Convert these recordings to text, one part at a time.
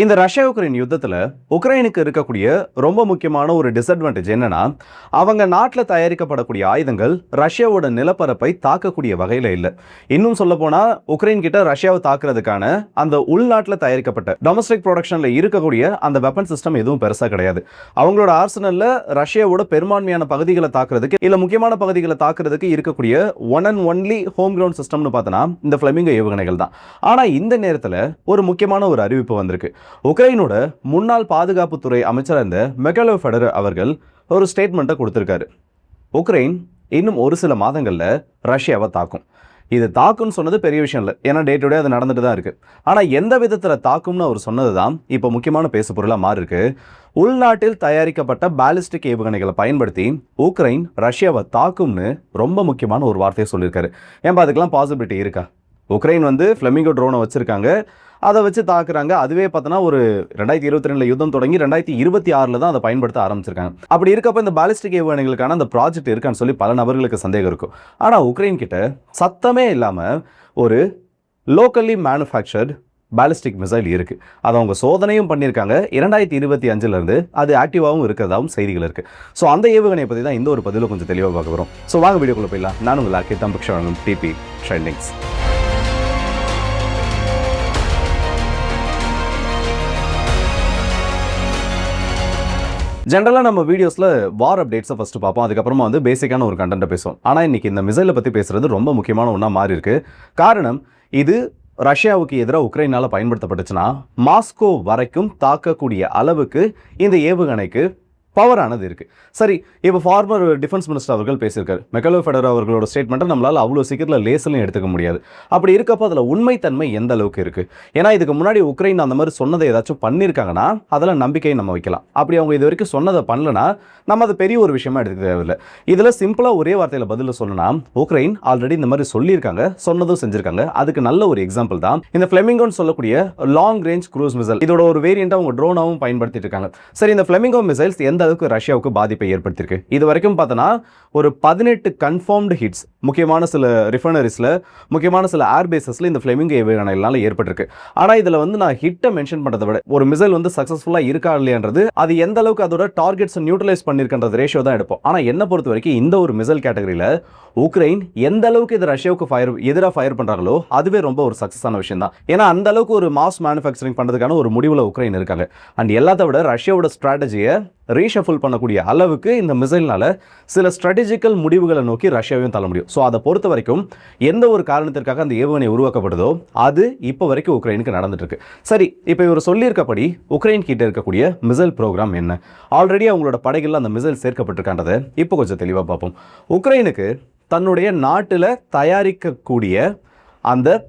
இந்த Russia Ukraine யுத்தத்தில் உக்ரைனுக்கு இருக்கக்கூடிய ரொம்ப முக்கியமான ஒரு டிஸ்அட்வான்டேஜ் என்னன்னா, அவங்க நாட்டில் தயாரிக்கப்படக்கூடிய ஆயுதங்கள் ரஷ்யாவோட நிலப்பரப்பை தாக்கக்கூடிய வகையில் இல்லை. இன்னும் சொல்ல போனால் உக்ரைன் கிட்ட ரஷ்யாவை தாக்குறதுக்கான அந்த உள்நாட்டில் தயாரிக்கப்பட்ட டொமஸ்டிக் ப்ரொடக்ஷனில் இருக்கக்கூடிய அந்த வெப்பன் சிஸ்டம் எதுவும் பெருசாக கிடையாது. அவங்களோட ஆர்சனலில் ரஷ்யாவோட பெரும்பான்மையான பகுதிகளை தாக்குறதுக்கு இல்லை முக்கியமான பகுதிகளை தாக்குறதுக்கு இருக்கக்கூடிய one and only home ground சிஸ்டம்னு பார்த்தோன்னா இந்த ஃப்ளெமிங்கோ ஏவுகணைகள் தான். ஆனால் இந்த நேரத்தில் ஒரு முக்கியமான ஒரு அறிவிப்பு வந்திருக்கு. உக்ரைனோட முன்னாள் பாதுகாப்புத்துறை அமைச்சர் இருந்த மிகைலோ ஃபெடரர் அவர்கள் ஒரு ஸ்டேட்மெண்ட்டை கொடுத்திருக்காரு. உக்ரைன் இன்னும் ஒரு சில மாதங்களில் ரஷ்யாவை தாக்கும். இது தாக்கும்னு சொன்னது பெரிய விஷயம் இல்லை, ஏன்னா டே டு டே அது நடந்துட்டு தான் இருக்கு. ஆனால் எந்த விதத்தில் தாக்கும்னு அவர் சொன்னது தான் இப்போ முக்கியமான பேசு பொருளாக மாறி இருக்கு. உள்நாட்டில் தயாரிக்கப்பட்ட பாலிஸ்டிக் ஏவுகணைகளை பயன்படுத்தி உக்ரைன் ரஷ்யாவை தாக்கும்னு ரொம்ப முக்கியமான ஒரு வார்த்தையை சொல்லியிருக்காரு. ஏன்பா அதுக்கெல்லாம் பாசிபிலிட்டி இருக்கா? உக்ரைன் ஃப்ளெமிங்கோ ட்ரோனை வச்சிருக்காங்க, அதை வச்சு தாக்குறாங்க. அதுவே பார்த்தோன்னா ஒரு 2022 யுத்தம் தொடங்கி 2026 தான் அதை பயன்படுத்த ஆரம்பிச்சிருக்காங்க. அப்படி இருக்கப்போ இந்த பாலிஸ்டிக் ஏவுகணைகளுக்கான அந்த ப்ராஜெக்ட் இருக்கான்னு சொல்லி பல நபர்களுக்கு சந்தேகம் இருக்கும். ஆனால் உக்ரைன் கிட்ட சத்தமே இல்லாமல் ஒரு லோக்கல்லி மேனுஃபேக்சர்ட் பாலிஸ்டிக் மிசைல் இருக்குது. அதை அவங்க சோதனையும் பண்ணியிருக்காங்க. 2025 அது ஆக்டிவாகவும் இருக்கிறதாவும் செய்திகள் இருக்குது. ஸோ அந்த ஏவுகணையை பற்றி தான் இந்த ஒரு பதிவில் கொஞ்சம் தெளிவாக பார்க்க வரும். ஸோ வாங்க வீடியோக்குள்ளே போயிடலாம். நான் உங்கள் ஆக்கி தம்பக்ஷ வழங்கும் டிபி ட்ரெண்டிங்ஸ். ஜென்ரலாக நம்ம வீடியோஸில் வார் அப்டேட்ஸை ஃபஸ்ட்டு பார்ப்போம், அதுக்கப்புறமா பேசிக்கான ஒரு கண்டென்ட்டை பேசுவோம். ஆனால் இன்றைக்கி இந்த மிசைலை பற்றி பேசுகிறது ரொம்ப முக்கியமான ஒன்றா மாறி இருக்கு. காரணம், இது ரஷ்யாவுக்கு எதிராக உக்ரைனால் பயன்படுத்தப்பட்டுச்சுன்னா மாஸ்கோ வரைக்கும் தாக்கக்கூடிய அளவுக்கு இந்த ஏவுகணைக்கு பவரானது இருக்குது. சரி, இப்போ ஃபார்மர் டிஃபென்ஸ் மினிஸ்டர் அவர்கள் பேசியிருக்காரு. மிகைலோ ஃபெடரர் அவர்களோட ஸ்டேட்மெண்ட்டை நம்மளால் அவ்வளோ சீக்கிரத்தில் லேசலையும் எடுத்துக்க முடியாது. அப்படி இருக்கப்போ அதில் உண்மைத்தன்மை எந்த அளவுக்கு இருக்குது? ஏன்னா இதுக்கு முன்னாடி உக்ரைன் அந்த மாதிரி சொன்னதை ஏதாச்சும் பண்ணியிருக்காங்கன்னா அதில் நம்பிக்கையை நம்ம வைக்கலாம். அப்படி அவங்க இது வரைக்கும் சொன்னதை பண்ணலன்னா நம்ம அது பெரிய ஒரு விஷயமா எடுத்துக்க தேவையில்லை. இதில் சிம்பிளாக ஒரே வார்த்தையில் பதில் சொல்லணும்னா, உக்ரைன் ஆல்ரெடி இந்த மாதிரி சொல்லியிருக்காங்க, சொன்னதும் செஞ்சிருக்காங்க. அதுக்கு நல்ல ஒரு எக்ஸாம்பிள் தான் இந்த ஃப்ளெமிங்கோன்னு சொல்லக்கூடிய லாங் ரேஞ்ச் க்ரூஸ் மிசைல். இதோட ஒரு வேரியண்ட்டாக அவங்க ட்ரோனாவும் பயன்படுத்திட்டு இருக்காங்க. சரி, இந்த ஃப்ளெமிங்கோ மிசைல்ஸ் எந்த அளவுக்கு ரஷ்யாவுக்கு பாதிப்பை ஏற்படுத்தியிருக்கு? இது வரைக்கும் பார்த்தோன்னா ஒரு 18 கன்ஃபார்ம்டு ஹிட்ஸ் முக்கியமான சில ரிஃபைனரிஸில், முக்கியமான சில ஏர்பேசஸில் இந்த ஃப்ளெமிங்கோ ஏவுகணைகளால் ஏற்பட்டிருக்கு. ஆனால் இதில் நான் ஹிட்டை மென்ஷன் பண்ணுறதை விட ஒரு மிசைல் சக்ஸஸ்ஃபுல்லாக இருக்கா இல்லையான்றது, அது எந்த அளவுக்கு அதோட டார்கெட்ஸை நியூட்ரலைஸ் பண்ணியிருக்கின்றது ரேஷியோ தான் எடுப்போம். ஆனால் என்னை பொறுத்த வரைக்கும் இந்த ஒரு மிசைல் கேட்டகரியில் உக்ரைன் எந்த அளவுக்கு இது ரஷ்யாவுக்கு எதிராக ஃபயர் பண்ணுறாங்களோ அதுவே ரொம்ப ஒரு சக்ஸஸான விஷயம் தான். ஏன்னா அந்த அளவுக்கு ஒரு மாஸ் மேனுஃபேக்சரிங் பண்ணுறதுக்கான ஒரு முடிவில் உக்ரைன் இருக்காங்க. அண்ட் எல்லாத்த விட ரஷ்யாவோட ஸ்ட்ராட்டஜியை ரீஷஃபுல் பண்ணக்கூடிய அளவுக்கு இந்த மிசைல்னால சில ஸ்ட்ராட்டஜிக்கல் முடிவுகளை நோக்கி ரஷ்யாவையும் தள்ள முடியும். ஸோ அதை பொறுத்த வரைக்கும் எந்த ஒரு காரணத்திற்காக அந்த ஏவுகணை உருவாக்கப்படுதோ அது இப்போ வரைக்கும் உக்ரைனுக்கு நடந்துட்டு இருக்கு. சரி, இப்போ இவர் சொல்லியிருக்கப்படி உக்ரைன் கிட்ட இருக்கக்கூடிய மிசைல் ப்ரோக்ராம் என்ன? ஆல்ரெடி அவங்களோட படைகளில் அந்த மிசைல் சேர்க்கப்பட்டிருக்கான்றதை இப்போ கொஞ்சம் தெளிவாக பார்ப்போம். உக்ரைனுக்கு தன்னுடைய நாட்டில் தயாரிக்கக்கூடிய அந்த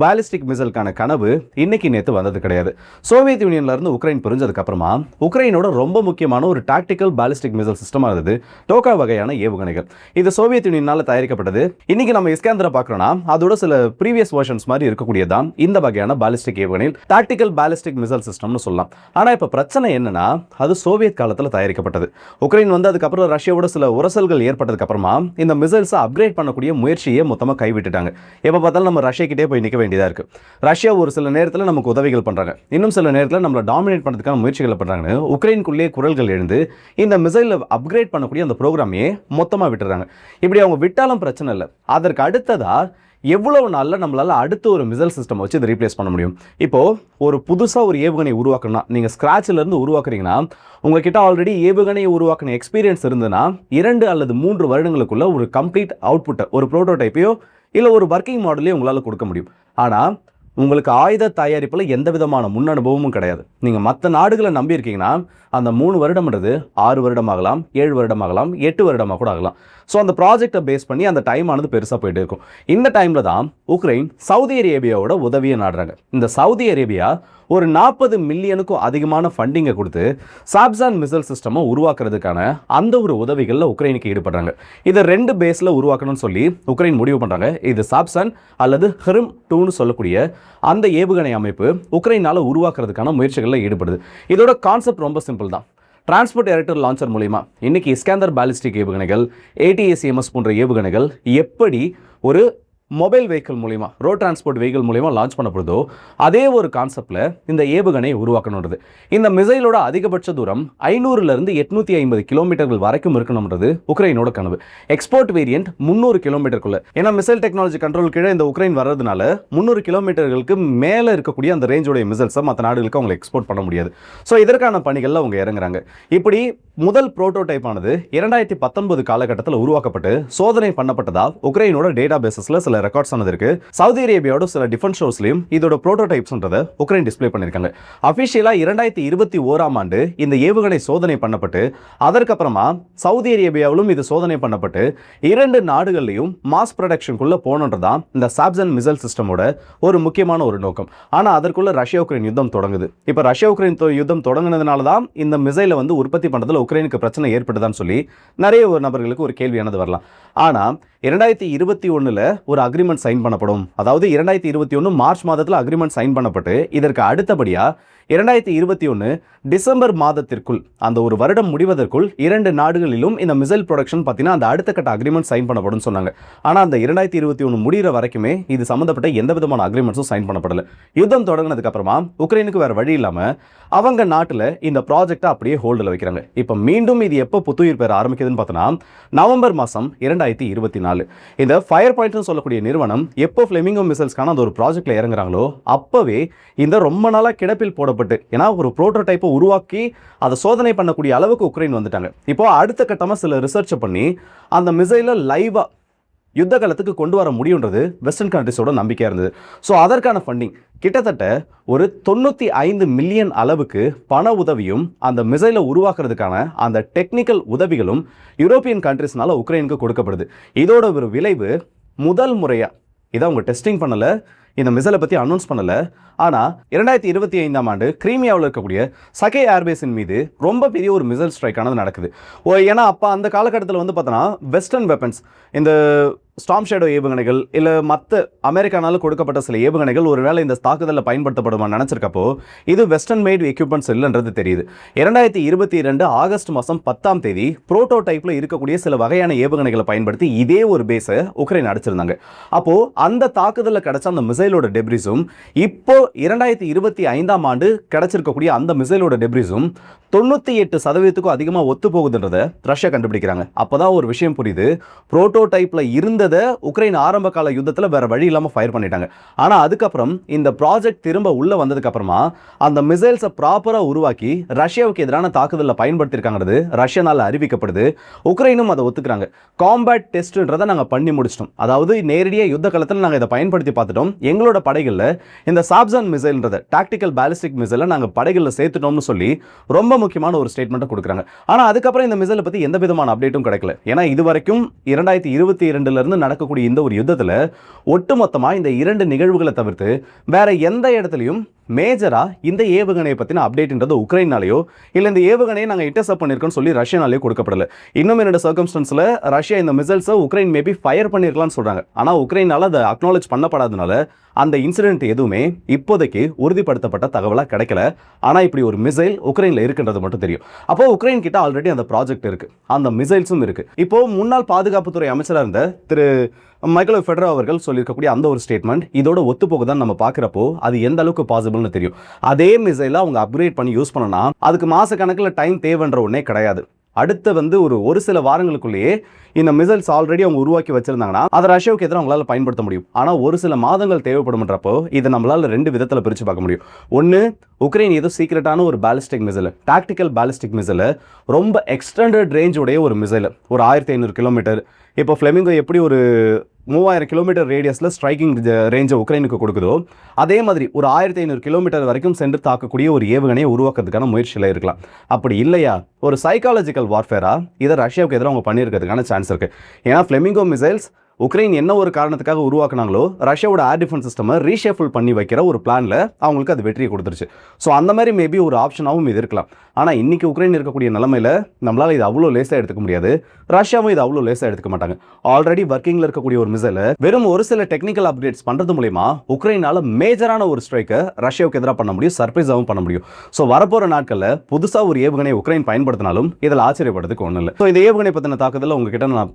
பாலிஸ்டிக் மிசைலுக்கான கனவு இன்னைக்கு நேற்று வந்தது கிடையாது. சோவியத் யூனியன்ல இருந்து உக்ரைன் பிரிஞ்சதுக்கு அப்புறமா உக்ரைனோட ரொம்ப முக்கியமான ஒரு டாக்டிக்கல் பாலிஸ்டிக் மிசைல் சிஸ்டமாக இருந்தது டோக்கா வகையான ஏவுகணைகள். இது சோவியத் யூனியனால் தயாரிக்கப்பட்டது. இன்னைக்கு நம்ம இஸ்காந்தரை பார்க்குறோம்னா அதோட சில ப்ரீவியஸ் வெர்ஷன்ஸ் மாதிரி இருக்கக்கூடியதான் இந்த வகையான பாலிஸ்டிக் ஏவுகணை, டாக்டிக்கல் பாலிஸ்டிக் மிசைல் சிஸ்டம்னு சொல்லலாம். ஆனால் இப்போ பிரச்சனை என்னன்னா, அது சோவியத் காலத்தில் தயாரிக்கப்பட்டது. உக்ரைன் அதுக்கப்புறம் ரஷ்யாவோட சில உரசல்கள் ஏற்பட்டதுக்கு அப்புறமா இந்த மிசைல்ஸை அப்கிரேட் பண்ணக்கூடிய முயற்சியை மொத்தமாக கைவிட்டுட்டாங்க. எப்போ பார்த்தாலும் நம்ம ரஷ்யா கிட்டே போய் வேண்டியதா இருக்கு. ரஷ்யா ஒரு சில நேரத்தில் நமக்கு உதவிகள் பண்றாங்க, இன்னும் சில நேரத்தில் நம்மளை டாமினேட் பண்றதுக்கான முயற்சிகள் பண்றாங்கன்னு உக்ரைனுக்குள்ளே குரல்கள் எழுந்து இந்த மிசைலை அப்கிரேட் பண்ணக்கூடிய அந்த ப்ரோக்ராமையே மொத்தமாக விட்டுறாங்க. இப்படி அவங்க விட்டாலும் பிரச்சனை இல்லை. அதற்கு அடுத்ததா எவ்வளவு நாளில் நம்மளால் அடுத்த ஒரு மிசைல் சிஸ்டம் வச்சு இதை ரீப்ளேஸ் பண்ண முடியும்? இப்போது ஒரு புதுசாக ஒரு ஏவுகணை உருவாக்கணும்னா, நீங்கள் ஸ்க்ராட்சிலேருந்து உருவாக்குறீங்கன்னா உங்ககிட்ட ஆல்ரெடி ஏவுகணையை உருவாக்கின எக்ஸ்பீரியன்ஸ் இருந்ததுன்னா 2 அல்லது 3 வருடங்களுக்குள்ள ஒரு கம்ப்ளீட் அவுட்புட்டை, ஒரு ப்ரோட்டோடைப்பையோ இல்லை ஒரு ஒர்க்கிங் மாடலையும் உங்களால் கொடுக்க முடியும். ஆனால் உங்களுக்கு ஆயுத தயாரிப்பில் எந்த விதமான முன் அனுபவமும் கிடையாது. நீங்கள் மற்ற நாடுகளை நம்பியிருக்கீங்கன்னா அந்த 3 வருடம்ன்றது 6 வருடம் ஆகலாம், 7 வருடம் ஆகலாம், 8 வருடமாக கூட ஆகலாம். ஸோ அந்த ப்ராஜெக்டை பேஸ் பண்ணி அந்த டைம் ஆனது பெருசாக போயிட்டு இருக்கும். இந்த டைமில் தான் உக்ரைன் சவுதி அரேபியாவோட உதவியை நாடுறாங்க. இந்த சவுதி அரேபியா ஒரு 40 மில்லியனுக்கும் அதிகமான ஃபண்டிங்கை கொடுத்து சாப்சான் மிசைல் சிஸ்டமை உருவாக்குறதுக்கான அந்த ஒரு உதவிகளில் உக்ரைனுக்கு ஈடுபடுறாங்க. இதை 2 பேஸில் உருவாக்கணும்னு சொல்லி உக்ரைன் முடிவு பண்ணுறாங்க. இது சாப்சான் அல்லது ஹிரிம் 2ன்னு சொல்லக்கூடிய அந்த ஏவுகணை அமைப்பு உக்ரைனால் உருவாக்குறதுக்கான முயற்சிகளில் ஈடுபடுது. இதோட கான்செப்ட் ரொம்ப சிம்பிள் தான். டிரான்ஸ்போர்ட் எரக்டர் லான்ச்சர் மூலிமா இன்னைக்கு இஸ்காந்தர் பாலிஸ்டிக் ஏவுகணைகள், ATACMS போன்ற ஏவுகணைகள் எப்படி ஒரு மொபைல் வெஹிக்கிள் மூலிமா ரோட் டிரான்ஸ்போர்ட் வெஹிக்கிள் மூலிமா லான்ச் பண்ணப்படுதோ அதே ஒரு கான்செப்டில் இந்த ஏவுகணை உருவாக்கணுன்றது. இந்த மிசைலோட அதிகபட்ச தூரம் 500லேருந்து 850 கிலோமீட்டர்கள் வரைக்கும் இருக்கணும்ன்றது உக்ரைனோட கனவு. Export variant 300 கிலோமீட்டருக்குள்ள. ஏன்னா மிசைல் டெக்னாலஜி கண்ட்ரோல் கீழே இந்த உக்ரைன் வர்றதுனால 300 கிலோமீட்டர்களுக்கு மேலே இருக்கக்கூடிய அந்த ரேஞ்சோடைய மிசைல்ஸை மற்ற நாடுகளுக்கு அவங்க எக்ஸ்போர்ட் பண்ண முடியாது. ஸோ இதற்கான பணிகளில் அவங்க இறங்குறாங்க. இப்படி முதல் புரோட்டோடைப் ஆனது 2019 காலகட்டத்தில் உருவாக்கப்பட்டு சோதனை பண்ணப்பட்டதா உக்ரைனோட டேட்டா பேசஸ்ல சில ரெக்கார்ட்ஸ் ஆனது இருக்கு. சவுதி அரேபியாவோட சில டிஃபென்ஸ் ஷோஸ்லயும் இதோட புரோட்டோடைப்ஸ்ன்றதை உக்ரைன் டிஸ்ப்ளே பண்ணிருக்காங்க. அபிஷியலா 2021ஆம் ஆண்டு இந்த ஏவுகணை சோதனை பண்ணப்பட்டு அதற்கப்புறமா சவுதி அரேபியாவிலும் இது சோதனை பண்ணப்பட்டு 2 நாடுகள்லையும் மாஸ் ப்ரொடக்ஷனுக்குள்ள போனன்றதான் இந்த சாப்சன் மிசைல் சிஸ்டமோட ஒரு முக்கியமான ஒரு நோக்கம். ஆனா அதற்குள்ள ரஷ்யா உக்ரைன் யுத்தம் தொடங்குது. இப்ப ரஷ்யா உக்ரைன் யுத்தம் தொடங்கினதுனால தான் இந்த மிசைலை வந்து உற்பத்தி பண்றதுல உக்ரைனுக்கு பிரச்சனை ஏற்படுதான்னு சொல்லி நிறைய ஒரு நபர்களுக்கு ஒரு கேள்வியானது வரலாம். ஆனா 2021ல ஒரு அக்ரிமெண்ட் சைன் பண்ணப்படும். அதாவது 2021 மார்ச் மாதத்தில் அக்ரிமெண்ட் சைன் பண்ணப்பட்டு இதற்கு அடுத்தபடியா 2021 டிசம்பர் மாதத்திற்குள் அந்த ஒரு வருடம் முடிவதற்குள் 2 நாடுகளிலும் இந்த மிசைல் ப்ரொடக்ஷன் பார்த்தீங்கன்னா அந்த அடுத்த கட்ட அக்ரிமெண்ட் சைன் பண்ணப்படும் சொன்னாங்க. ஆனால் அந்த 2021 முடிகிற வரைக்குமே இது சம்மந்தப்பட்ட எந்த விதமான அக்ரிமெண்ட்ஸும் சைன் பண்ணப்படலை. யுத்தம் தொடங்கினதுக்கு அப்புறமா உக்ரைனுக்கு வேற வழி இல்லாமல் அவங்க நாட்டில் இந்த ப்ராஜெக்டை அப்படியே ஹோல்டில் வைக்கிறாங்க. இப்போ மீண்டும் இது எப்போ புத்துயிர் பெற ஆரம்பிக்குதுன்னு பார்த்தோன்னா நவம்பர் மாதம் 2024 இந்த ஃபயர் பாயிண்ட்னு சொல்லக்கூடிய நிறுவனம் எப்போ ஃப்ளெமிங்கோ மிசைல்ஸ்க்கான அந்த ஒரு ப்ராஜெக்டில் இறங்குறாங்களோ அப்போவே இந்த ரொம்ப நாளாக கிடப்பில் போடப்பட்டு ஏன்னா ஒரு ப்ரோட்டோடைப்பை உருவாக்கி அதை சோதனை பண்ணக்கூடிய அளவுக்கு உக்ரைன் வந்துட்டாங்க. இப்போ அடுத்த கட்டமாக சில ரிசர்ச் பண்ணி அந்த மிசைலை லைவாக யுத்த காலத்துக்கு கொண்டு வர முடியுன்றது வெஸ்டர்ன் கண்ட்ரிஸோட நம்பிக்கையாக இருந்தது. ஸோ அதற்கான ஃபண்டிங் கிட்டத்தட்ட ஒரு 95 மில்லியன் அளவுக்கு பண உதவியும் அந்த மிசைலை உருவாக்குறதுக்கான அந்த டெக்னிக்கல் உதவிகளும் யூரோப்பியன் கண்ட்ரிஸ்னால உக்ரைனுக்கு கொடுக்கப்படுது. இதோட ஒரு விளைவு முதல் முறையாக இதை அவங்க டெஸ்டிங் பண்ணலை, இந்த மிசைலை பற்றி அனௌன்ஸ் பண்ணலை. ஆனால் 2025ஆம் ஆண்டு கிரீமியாவில் இருக்கக்கூடிய சகே ஏர்பேஸின் மீது ரொம்ப பெரிய ஒரு மிசைல் ஸ்ட்ரைக் ஆனது நடக்குது. ஏன்னா அப்போ அந்த காலகட்டத்தில் வந்து பார்த்தோன்னா வெஸ்டர்ன் வெப்பன்ஸ் இந்த ஸ்டார்ம் ஷேடோ ஏவுகணைகள் இல்லை மற்ற அமெரிக்கானால கொடுக்கப்பட்ட சில ஏவுகணைகள் ஒருவேளை இந்த தாக்குதலில் பயன்படுத்தப்படுமா நினச்சிருக்கப்போ இது வெஸ்டர்ன் மேட் எக்யூப்மெண்ட்ஸ் இல்லைன்றது தெரியுது. 2022 ஆகஸ்ட் மாதம் 10ஆம் தேதி புரோட்டோடைப்பில் இருக்கக்கூடிய சில வகையான ஏவுகணைகளை பயன்படுத்தி இதே ஒரு பேஸை உக்ரைன் அடிச்சிருந்தாங்க. அப்போது அந்த தாக்குதலில் கிடைச்ச அந்த மிசைலோட டெப்ரிஸும் இப்போ 2025ஆம் ஆண்டு கிடைச்சிருக்கக்கூடிய அந்த மிசைலோட டெப்ரிஸும் 98% அதிகமாக ஒத்து போகுதுன்றதை ரஷ்யா கண்டுபிடிக்கிறாங்க. அப்போதான் ஒரு விஷயம் புரியுது, புரோட்டோடைப்ல இருந்ததை உக்ரைன் ஆரம்ப கால யுத்தத்தில் வேற வழி இல்லாமல் ஃபயர் பண்ணிட்டாங்க. ஆனால் அதுக்கப்புறம் இந்த ப்ராஜெக்ட் திரும்ப உள்ள வந்ததுக்கு அப்புறமா அந்த மிசைல்ஸை ப்ராப்பராக உருவாக்கி ரஷ்யாவுக்கு எதிரான தாக்குதலில் பயன்படுத்தியிருக்காங்கிறது ரஷ்யானால அறிவிக்கப்படுது. உக்ரைனும் அதை ஒத்துக்கிறாங்க. காம்பேட் டெஸ்ட்ன்றதை நாங்கள் பண்ணி முடிச்சிட்டோம். அதாவது நேரடியாக யுத்த காலத்தில் நாங்கள் இதை பயன்படுத்தி பார்த்துட்டோம். எங்களோட படைகளில் இந்த சாப்சன் மிசைல்ன்றதை டாக்டிக்கல் பேலிஸ்டிக் மிசைலை நாங்கள் படைகளில் சேர்த்துட்டோம்னு சொல்லி ரொம்ப முக்கியமான ஒரு ஸ்டேட்மெண்ட்டை கொடுக்குறாங்க. ஆனால் அதுக்கப்புறம் இந்த மிசைலை பற்றி எந்த விதமான அப்டேட்டும் கிடைக்கல. ஏன்னா இது வரைக்கும் 2022ல இருந்து நடக்கக்கூடிய இந்த ஒரு யுத்தத்தில் ஒட்டுமொத்தமாக இந்த 2 நிகழ்வுகளை தவிர்த்து வேற எந்த இடத்துலையும் மேஜரா இந்த ஏவுகணையை பற்றின அப்டேட்ன்றது உக்ரைனாலேயோ இல்லை இந்த ஏவுகணையை நாங்கள் இன்டர்செப்ட் பண்ணியிருக்கோம்னு சொல்லி ரஷ்யானாலேயோ கொடுக்கப்படல. இன்னும் என்னோட சர்க்கம்ஸ்டன்ஸில் ரஷ்யா இந்த மிசைல்ஸை உக்ரைன் மேபி ஃபயர் பண்ணியிருக்கலாம்னு சொல்கிறாங்க. ஆனால் உக்ரைனால் அதை அக்னாலேஜ் பண்ணப்படாதனால அந்த இன்சிடென்ட் எதுவுமே இப்போதைக்கு உறுதிப்படுத்தப்பட்ட தகவலாக கிடைக்கல. ஆனால் இப்படி ஒரு மிசைல் உக்ரைனில் இருக்குன்றது மட்டும் தெரியும். அப்போ உக்ரைன் கிட்ட ஆல்ரெடி அந்த ப்ராஜெக்ட் இருக்கு, அந்த மிசைல்ஸும் இருக்கு. இப்போ முன்னாள் பாதுகாப்புத்துறை அமைச்சராக இருந்த திரு மைக்கேல் ஃபெடரோ அவர்கள் சொல்லியிருக்கக்கூடிய அந்த ஒரு ஸ்டேட்மெண்ட் இதோட ஒத்து போகுதான் நம்ம பார்க்குறப்போ அது எந்த அளவுக்கு பாசிபிள்னு தெரியும். அதே மிசைலை அவங்க அப்கிரேட் பண்ணி யூஸ் பண்ணனா அதுக்கு மாச கணக்கில் டைம் தேவைன்ற ஒன்றே கிடையாது. அடுத்த ஒரு சில வாரங்களுக்குள்ளேயே இந்த மிசைல்ஸ் ஆல்ரெடி அவங்க உருவாக்கி வச்சிருந்தாங்கன்னா அதை ரஷ்யாவுக்கு எதிராக அவங்களால பயன்படுத்த முடியும். ஆனால் ஒரு சில மாதங்கள் தேவைப்படும்ன்றப்போ இதை நம்மளால 2 விதத்தில் பிரித்து பார்க்க முடியும். ஒன்று, உக்ரைன் ஏதோ சீக்ரெட்டான ஒரு ballistic missile, tactical ballistic missile, ரொம்ப எக்ஸ்டெண்டட் ரேஞ்ச் உடைய ஒரு மிசைல், ஒரு 1500 கிலோமீட்டர். இப்போ ஃப்ளெமிங்கோ எப்படி ஒரு 3000 கிலோமீட்டர் ரேடியஸில் ஸ்ட்ரைக்கிங் ரேஞ்சை உக்ரைனுக்கு கொடுக்குதோ அதே மாதிரி ஒரு 1500 கிலோமீட்டர் வரைக்கும் சென்று தாக்கக்கூடிய ஒரு ஏவுகணையை உருவாக்குறதுக்கான முயற்சியில் இருக்கலாம். அப்படி இல்லையா ஒரு சைக்காலஜிக்கல் வார்ஃபேரா இதை ரஷ்யாவுக்கு எதிராக அவங்க பண்ணியிருக்கிறதுக்கான சான்ஸ் இருக்குது. ஏன்னா ஃப்ளெமிங்கோ மிசைல்ஸ் உக்ரைன் என்ன ஒரு காரணத்துக்காக உருவாக்குனாங்களோ ரஷ்யாவோட ஏர் டிஃபென்ஸ் சிஸ்டமை ரீஷேஃபிள் பண்ணி வைக்கிற ஒரு பிளானில் அவங்களுக்கு அது வெற்றியை கொடுத்துருச்சு. ஸோ அந்த மாதிரி மேபி ஒரு ஆப்ஷனாகவும் இது இருக்கலாம். ஆனால் இன்னைக்கு உக்ரைன் இருக்கக்கூடிய நிலைமையில் நம்மளால் இது அவ்வளோ லேசாக எடுத்துக்க முடியாது. ரஷ்யாவும் இது அவ்வளோ லேசாக எடுத்துக்க மாட்டாங்க. ஆல்ரெடி ஒர்க்கிங்கில் இருக்கக்கூடிய ஒரு மிசைலை வெறும் ஒரு சில டெக்னிக்கல் அப்டேட்ஸ் பண்ணுறது மூலமா உக்ரைனால் மேஜரான ஒரு ஸ்ட்ரைக்கை ரஷ்யாவுக்கு எதிராக பண்ண முடியும், சர்ப்ரைஸாகவும் பண்ண முடியும். ஸோ வரப்போகிற நாட்களில் புதுசாக ஒரு ஏவுகணை உக்ரைன் பயன்படுத்தினாலும் இதில் ஆச்சரியப்படுறதுக்கு ஒன்றும் இல்லை. ஸோ இந்த ஏவுகணை பற்றின தாக்குதல் உங்ககிட்ட நான்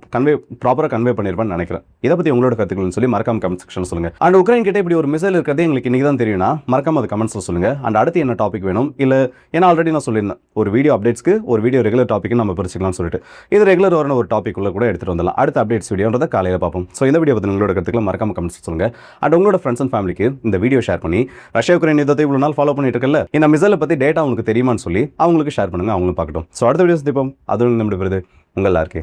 ப்ராப்பராக கன்வே பண்ணியிருப்பேன்னு நினைக்கிறேன். நினைக்கிறேன். இதை பற்றி உங்களோட கருத்துக்கள்னு சொல்லி மறக்காம கமெண்ட் செக்ஷன் சொல்லுங்கள். அண்ட் உக்ரைன் கிட்ட இப்படி ஒரு மிசைல் இருக்கிறதே எங்களுக்கு இன்றைக்கி தான் தெரியும்னா மறக்காம அது கமெண்ட்ஸில் சொல்லுங்கள். அண்ட் அடுத்து என்ன டாபிக் வேணும், இல்லை ஏன்னா ஆல்ரெடி நான் சொல்லியிருந்தேன் ஒரு வீடியோ அப்டேட்ஸ்க்கு ஒரு வீடியோ ரெகுலர் டாப்பிக்கு நம்ம பிரிச்சுக்கலாம்னு சொல்லிட்டு இது ரெகுலர் வரணும் ஒரு டாபிக் உள்ள கூட எடுத்துகிட்டு வந்துடலாம். அடுத்த அப்டேட்ஸ் வீடியோன்றதை காலையில் பார்ப்போம். ஸோ இந்த வீடியோ பற்றி உங்களோட கருத்துக்களை மறக்காம கமெண்ட்ஸ் சொல்லுங்கள். அண்ட் உங்களோட ஃப்ரெண்ட்ஸ் அண்ட் ஃபேமிலிக்கு இந்த வீடியோ ஷேர் பண்ணி ரஷ்யா உக்ரைன் யுத்தத்தை இவ்வளோ நாள் ஃபாலோ பண்ணிட்டு இருக்கல இந்த மிசைலை பற்றி டேட்டா உங்களுக்கு தெரியுமான்னு சொல்லி அவங்களுக்கு ஷேர் பண்ணுங்கள், அவங்களும் பார்க்கட்டும். ஸோ அடுத்த வீடியோ சந்திப்போம். அதுவும் நம்மளுடைய உங்கள் எல்லாருக்கே